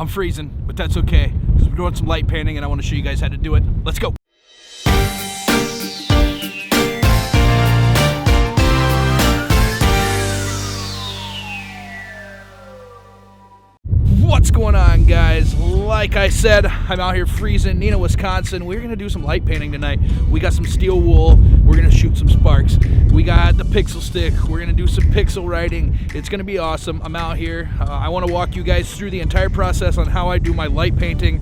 I'm freezing, but that's okay, because we're doing some light painting and I want to show you guys how to do it. Let's go. What's going on, guys? Like I said, I'm out here freezing, Neenah, Wisconsin. We're gonna do some light painting tonight. We got some steel wool. We're gonna shoot some sparks. We got the pixel stick. We're gonna do some pixel writing. It's gonna be awesome. I'm out here. I want to walk you guys through the entire process on how I do my light painting,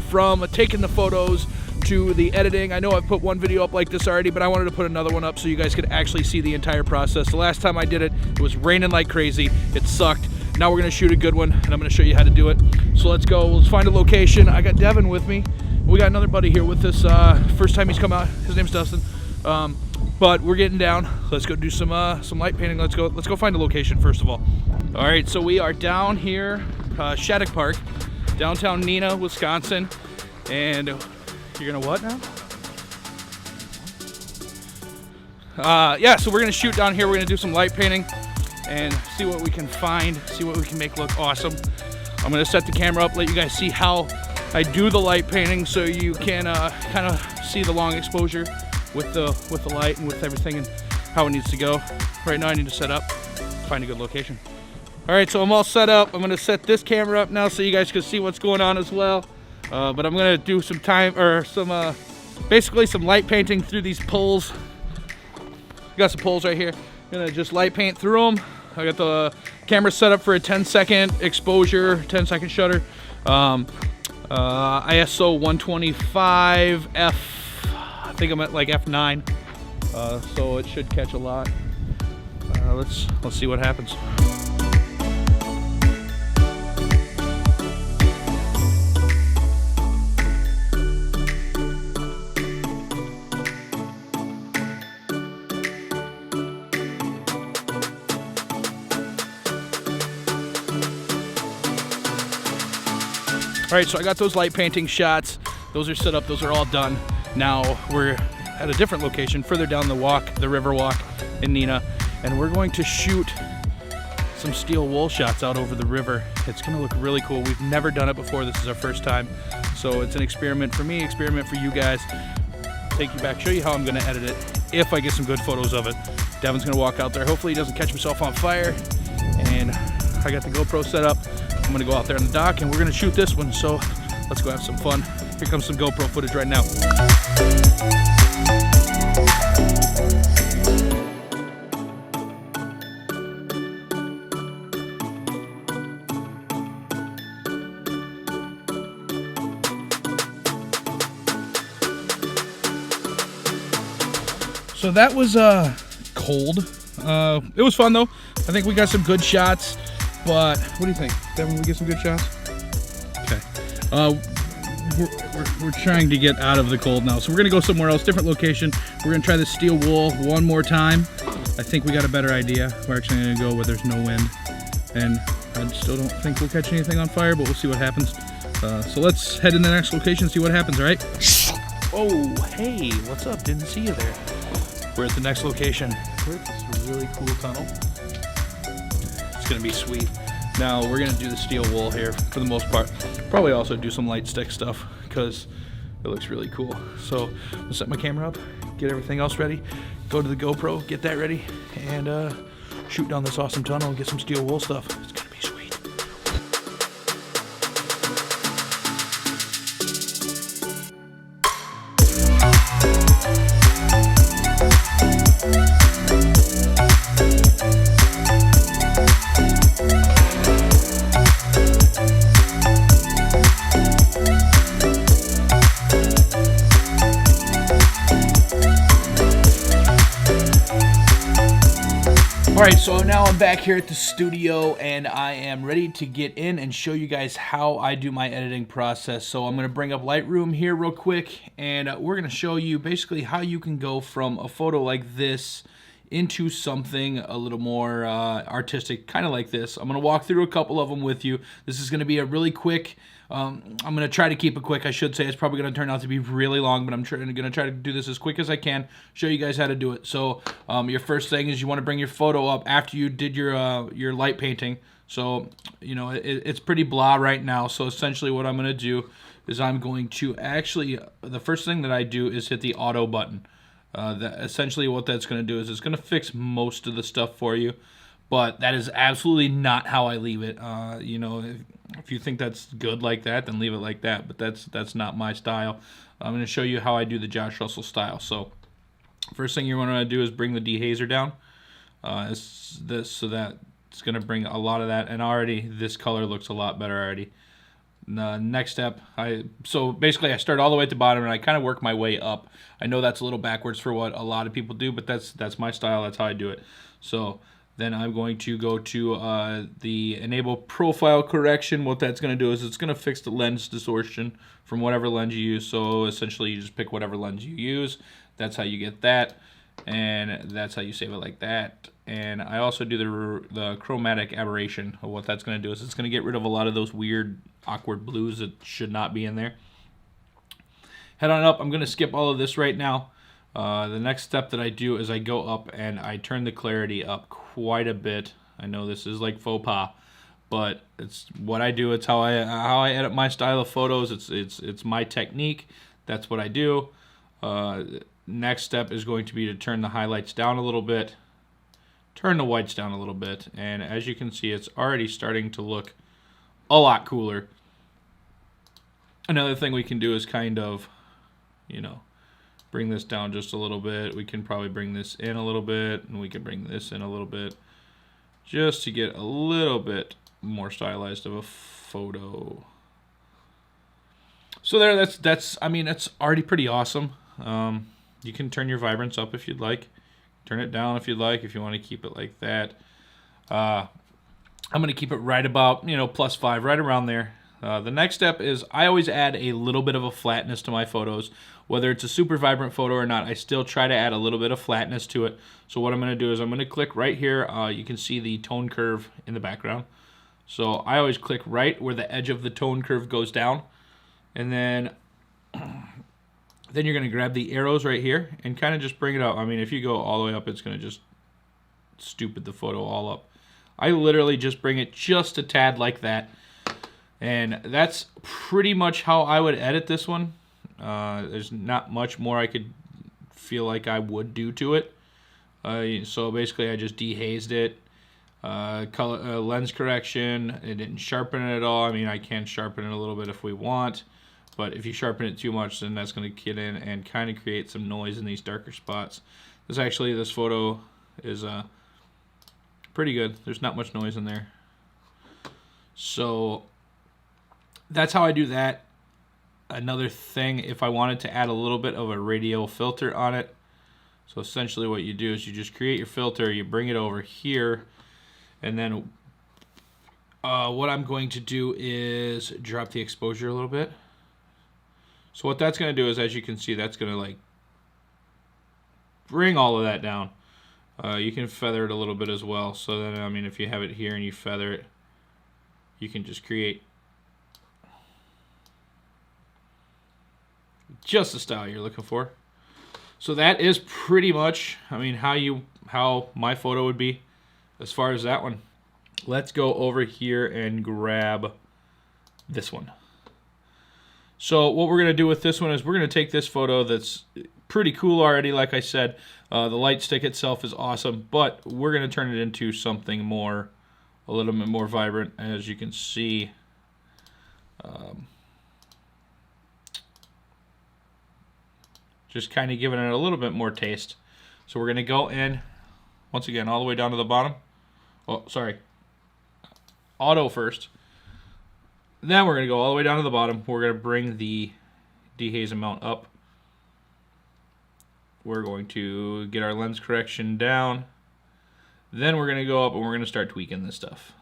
from taking the photos to the editing. I know I've put one video up like this already, but I wanted to put another one up so you guys could actually see the entire process. The last time I did it, it was raining like crazy. It sucked. Now we're gonna shoot a good one, and I'm gonna show you how to do it. So let's go, let's find a location. I got Devin with me. We got another buddy here with us. First time he's come out, his name's Dustin. But we're getting down. Let's go do some light painting. Let's go find a location first of all. All right, so we are down here, Shattuck Park, downtown Neenah, Wisconsin. And you're gonna what now? Yeah, so we're gonna shoot down here. We're gonna do some light painting and see what we can find, see what we can make look awesome. I'm gonna set the camera up, let you guys see how I do the light painting so you can kind of see the long exposure with the light and with everything and how it needs to go. Right now I need to set up, find a good location. All right, so I'm all set up. I'm gonna set this camera up now so you guys can see what's going on as well. But I'm gonna do some basically some light painting through these poles. Got some poles right here. Gonna just light paint through them. I got the camera set up for a 10-second exposure, 10-second shutter. ISO 125 f. I think I'm at like f9, so it should catch a lot. Let's see what happens. All right, so I got those light painting shots. Those are set up, those are all done. Now we're at a different location, further down the river walk in Neenah, and we're going to shoot some steel wool shots out over the river. It's gonna look really cool. We've never done it before. This is our first time. So it's an experiment for me, experiment for you guys. Take you back, show you how I'm gonna edit it, if I get some good photos of it. Devin's gonna walk out there. Hopefully he doesn't catch himself on fire. And I got the GoPro set up. I'm gonna go out there on the dock and we're gonna shoot this one, so let's go have some fun. Here comes some GoPro footage right now. So that was cold. It was fun though. I think we got some good shots. But what do you think, Devin? We get some good shots? Okay. We're trying to get out of the cold now, so we're gonna go somewhere else, different location. We're gonna try the steel wool one more time. I think we got a better idea. We're actually gonna go where there's no wind, and I still don't think we'll catch anything on fire, but we'll see what happens. So let's head in the next location and see what happens. All right? Oh, hey, what's up? Didn't see you there. We're at the next location. We're at this really cool tunnel. Gonna be sweet. Now we're gonna do the steel wool here for the most part. Probably also do some light stick stuff because it looks really cool. So I'll set my camera up, get everything else ready, go to the GoPro, get that ready, and shoot down this awesome tunnel and get some steel wool stuff. It's gonna be sweet. All right, so now I'm back here at the studio and I am ready to get in and show you guys how I do my editing process. So I'm gonna bring up Lightroom here real quick and we're gonna show you basically how you can go from a photo like this into something a little more artistic, kind of like this. I'm gonna walk through a couple of them with you. This is gonna be a really quick, I'm gonna try to keep it quick, I should say. It's probably gonna turn out to be really long, but I'm gonna try to do this as quick as I can, show you guys how to do it. So your first thing is you wanna bring your photo up after you did your light painting. So, you know, it's pretty blah right now. So essentially what I'm going to do is I'm going to actually, the first thing that I do is hit the auto button. Essentially what that's going to do is it's going to fix most of the stuff for you. But that is absolutely not how I leave it. You know, if you think that's good like that, then leave it like that. But that's not my style. I'm going to show you how I do the Josh Russell style. So first thing you're going to do is bring the dehazer down. So that it's going to bring a lot of that, and already this color looks a lot better already. Next step, so basically I start all the way at the bottom and I kind of work my way up. I know that's a little backwards for what a lot of people do, but that's my style. That's how I do it. So then I'm going to go to the enable profile correction. What that's going to do is it's going to fix the lens distortion from whatever lens you use. So essentially you just pick whatever lens you use. That's how you get that, and that's how you save it like that. And I also do the chromatic aberration. What that's going to do is it's going to get rid of a lot of those weird, awkward blues that should not be in there. Head on up. I'm going to skip all of this right now. The next step that I do is I go up and I turn the clarity up quite a bit. I know this is like faux pas, but it's what I do. It's how I edit my style of photos. It's my technique. That's what I do. Next step is going to be to turn the highlights down a little bit. Turn the whites down a little bit, and as you can see, it's already starting to look a lot cooler. Another thing we can do is kind of, you know, bring this down just a little bit. We can probably bring this in a little bit, and we can bring this in a little bit, just to get a little bit more stylized of a photo. So there, that's I mean, it's already pretty awesome. You can turn your vibrance up if you'd like. Turn it down if you'd like, if you want to keep it like that. I'm going to keep it right about, you know, +5, right around there. The next step is I always add a little bit of a flatness to my photos. Whether it's a super vibrant photo or not, I still try to add a little bit of flatness to it. So what I'm going to do is I'm going to click right here. You can see the tone curve in the background. So I always click right where the edge of the tone curve goes down. And then you're going to grab the arrows right here and kind of just bring it up. I mean, if you go all the way up, it's going to just stupid the photo all up. I literally just bring it just a tad like that. And that's pretty much how I would edit this one. There's not much more I could feel like I would do to it. So basically I just dehazed it. Color, lens correction. It didn't sharpen it at all. I mean, I can sharpen it a little bit if we want. But if you sharpen it too much, then that's going to get in and kind of create some noise in these darker spots. This photo is pretty good. There's not much noise in there. So that's how I do that. Another thing, if I wanted to add a little bit of a radial filter on it. So essentially what you do is you just create your filter, you bring it over here, and then what I'm going to do is drop the exposure a little bit. So what that's going to do is, as you can see, that's going to like bring all of that down. You can feather it a little bit as well. So then, I mean, if you have it here and you feather it, you can just create just the style you're looking for. So that is pretty much, I mean, how my photo would be as far as that one. Let's go over here and grab this one. So what we're going to do with this one is we're going to take this photo that's pretty cool already, like I said. The light stick itself is awesome, but we're going to turn it into something more, a little bit more vibrant, as you can see. Just kind of giving it a little bit more taste. So we're going to go in, once again, all the way down to the bottom. Oh, sorry. Auto first. Then we're going to go all the way down to the bottom. We're going to bring the dehaze amount up. We're going to get our lens correction down. Then we're going to go up and we're going to start tweaking this stuff.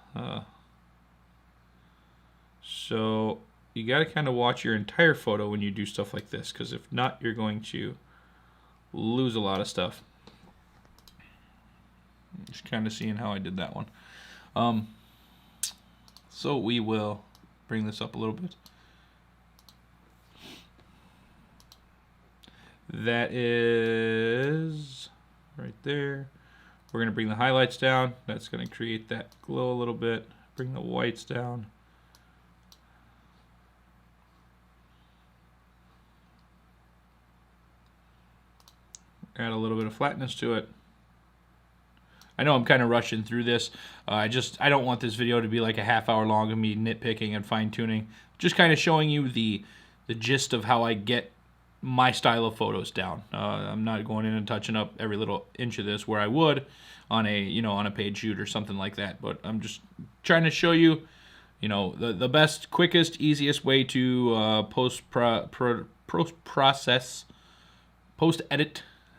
So you got to kind of watch your entire photo when you do stuff like this, because if not, you're going to lose a lot of stuff. Just kind of seeing how I did that one. So we will bring this up a little bit. That is right there. We're going to bring the highlights down. That's going to create that glow a little bit. bring the whites down. Add a little bit of flatness to it. I know I'm kind of rushing through this. I don't want this video to be like a half-hour long of me nitpicking and fine-tuning. Just kind of showing you the gist of how I get my style of photos down. I'm not going in and touching up every little inch of this where I would on a on a paid shoot or something like that. But I'm just trying to show you, the best, quickest, easiest way to post-edit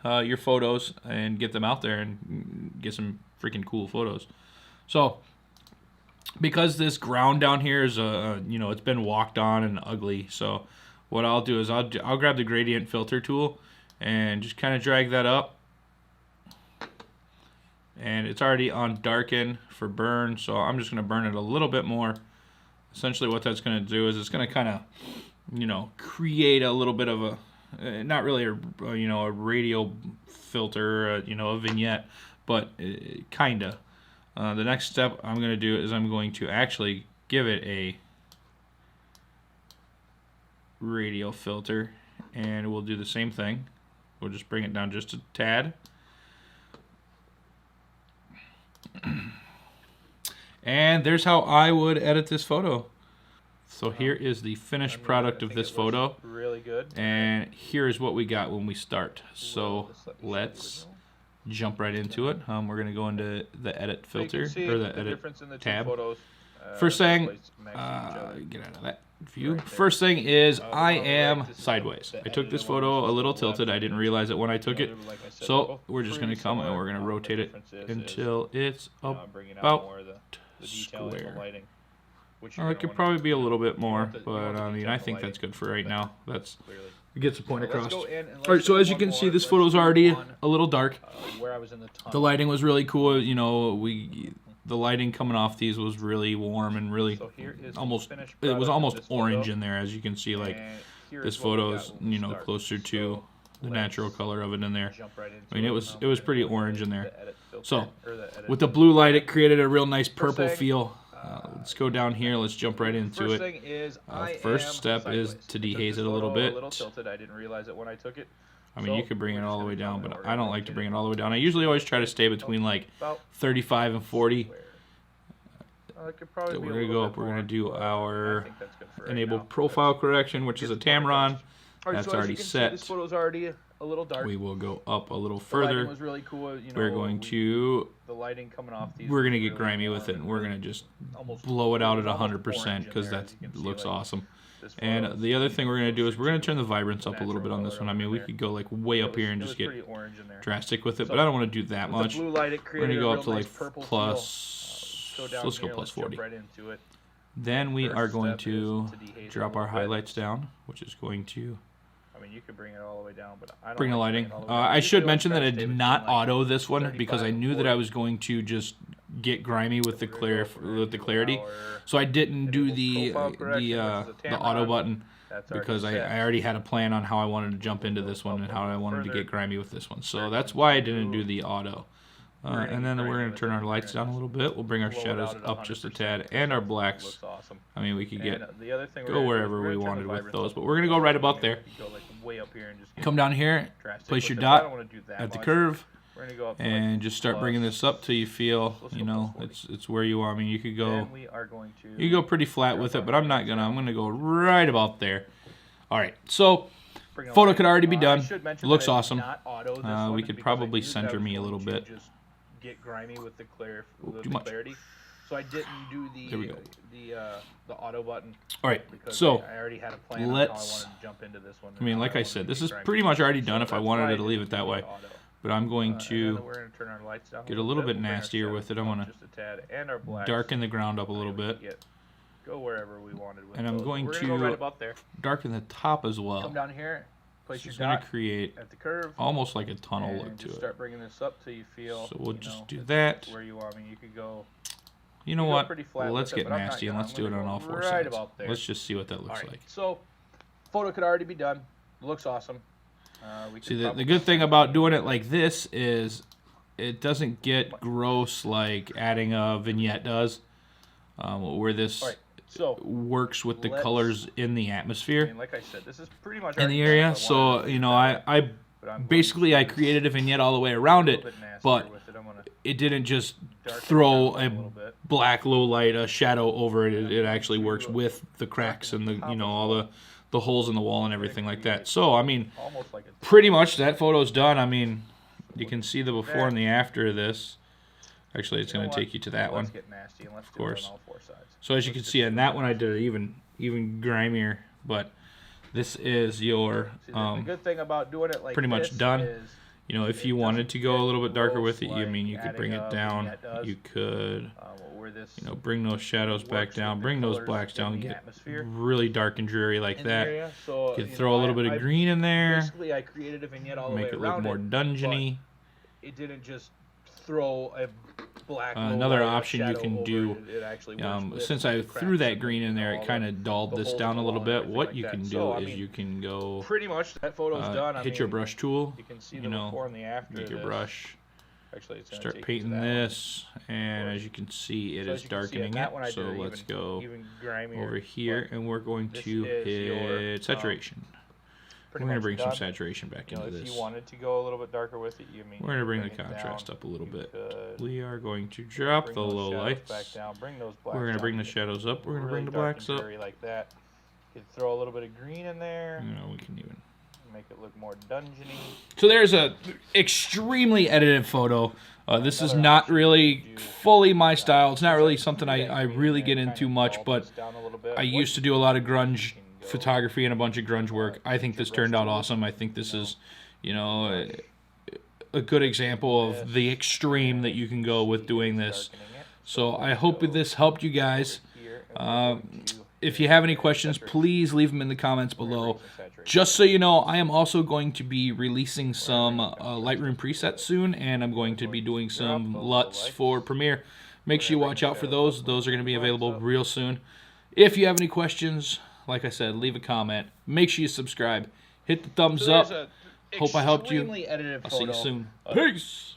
your photos and get them out there and get some freaking cool photos. So because this ground down here is it's been walked on and ugly, so what I'll do is I'll grab the gradient filter tool and just kind of drag that up, and it's already on darken for burn, so I'm just going to burn it a little bit more. Essentially what that's going to do is it's going to kind of create a little bit of a not really a radial filter, a vignette, but kinda. The next step I'm going to do is I'm going to actually give it a radial filter, and we'll do the same thing. We'll just bring it down just a tad. And there's how I would edit this photo. So here is the finished product of this photo. Really good. And here is what we got when we start. So let's jump right into it. We're going to go into the edit filter, or the edit tab. First thing, get out of that view. First thing is I am sideways. I took this photo a little tilted. I didn't realize it when I took it. So we're just going to come and we're going to rotate it until it's about square. It could probably be a little bit more, but I mean, I think that's good for right now. It gets the point across. All right, so as you can see, this photo's already a little dark. The lighting was really cool. The lighting coming off these was really warm and really almost orange in there. As you can see, like this photo is closer to the natural color of it in there. I mean, it was pretty orange in there. So with the blue light, it created a real nice purple feel. Let's go down here. Let's jump right into it. First step is to dehaze it a little bit. I mean, you could bring it all the way down, but I don't like to bring it all the way down. I usually always try to stay between like 35 and 40. So we're going to go up. We're going to do our enable profile correction, which is a Tamron. That's already set. This photo's already a little dark. We will go up a little further. Was really cool. We're going to we're going to get grimy with it, and we're going to just blow it out at 100% because that looks awesome. And the other thing we're going to do is we're going to turn the vibrance up a little bit on this one. I mean, we could go like way up here and just get drastic with it, but I don't want to do that much. We're going to go up to like plus, let's go plus 40. Then we are going to drop our highlights down, which is going to you could bring it all the way down, but I don't bring the lighting. I should mention that I did not auto this one because I knew that I was going to just get grimy with the clarity. So I didn't do the auto button because I already had a plan on how I wanted to jump into this one and how I wanted to get grimy with this one. So that's why I didn't do the auto. And then we're going to turn our lights down a little bit. We'll bring our shadows up just a tad, and our blacks. I mean, we could go wherever we wanted with those, but we're going to go right about there. Come down here, place your dot at the curve, and just start bringing this up till you feel, it's where you are. I mean, you could go pretty flat with it, but I'm going to go right about there. All right, so photo could already be done. Looks awesome. We could probably center me a little bit. Get grimy with the clarity. So I didn't do the auto button. All right, so I already had a plan on how I wanted to jump into this one. I mean, like I said, this is pretty much already done if I wanted to leave it that way. But I'm going to get a little bit nastier with it. I'm going to darken the ground up a little bit. Go wherever we wanted. And I'm going to darken the top as well. Come down here. Place your going to create at the curve, almost like a tunnel look to it. Start bringing this up till you feel. So we'll just do that. Where you are. I mean, you could go. You know what? Well, let's get nasty and let's do it on all four sides. Let's just see what that looks like. So, photo could already be done. Looks awesome. See, the good thing about doing it like this is it doesn't get gross like adding a vignette does. where this works with the colors in the atmosphere like I said, this is pretty much in the area. So, you know, I basically I created a vignette all the way around it, but it didn't just throw a black low light, a shadow over it. It actually works with the cracks and the, you know, all the holes in the wall and everything like that. So, I mean, pretty much that photo's done. I mean, you can see the before and the after of this. Actually, it's going to take you to that one, of course. So as you can see, on that one I did it even grimier, but this is your the good thing about doing it like pretty much done. You know, if you wanted to go a little bit darker with it, you could bring it down. You could, you know, bring those shadows back down, bring those blacks down, get really dark and dreary like that. You could throw a little bit of green in there, make it look more dungeony. It didn't just throw a black another option you can do, since I threw that green in there, it kind of dulled this down a little bit. What you can do is you can go pretty much that photo's done. Hit your brush tool, you can see the before and the after. Make your brush. Start painting this, and as you can see, it is darkening it. So let's go over here, and we're going to hit saturation. We're going to bring some saturation back into this. If you wanted to go a little bit darker with it, we're going to bring the contrast up a little bit. We are going to drop the low lights. We're going to bring the shadows up. We're going to bring the blacks up. Like that. You could throw a little bit of green in there. You know, we can even make it look more dungeony. So there's a extremely edited photo. This is not really fully my style. It's not really something I really get into much, but I used to do a lot of grunge photography and a bunch of grunge work. I think this turned out awesome. I think this is, you know, a good example of the extreme that you can go with doing this. So I hope this helped you guys. If you have any questions, please leave them in the comments below. Just so you know, I am also going to be releasing some Lightroom presets soon, and I'm going to be doing some LUTs for Premiere. Make sure you watch out for those. Those are going to be available real soon. If you have any questions, like I said, leave a comment. Make sure you subscribe. Hit the thumbs up. Hope I helped you. I'll see you soon. Peace.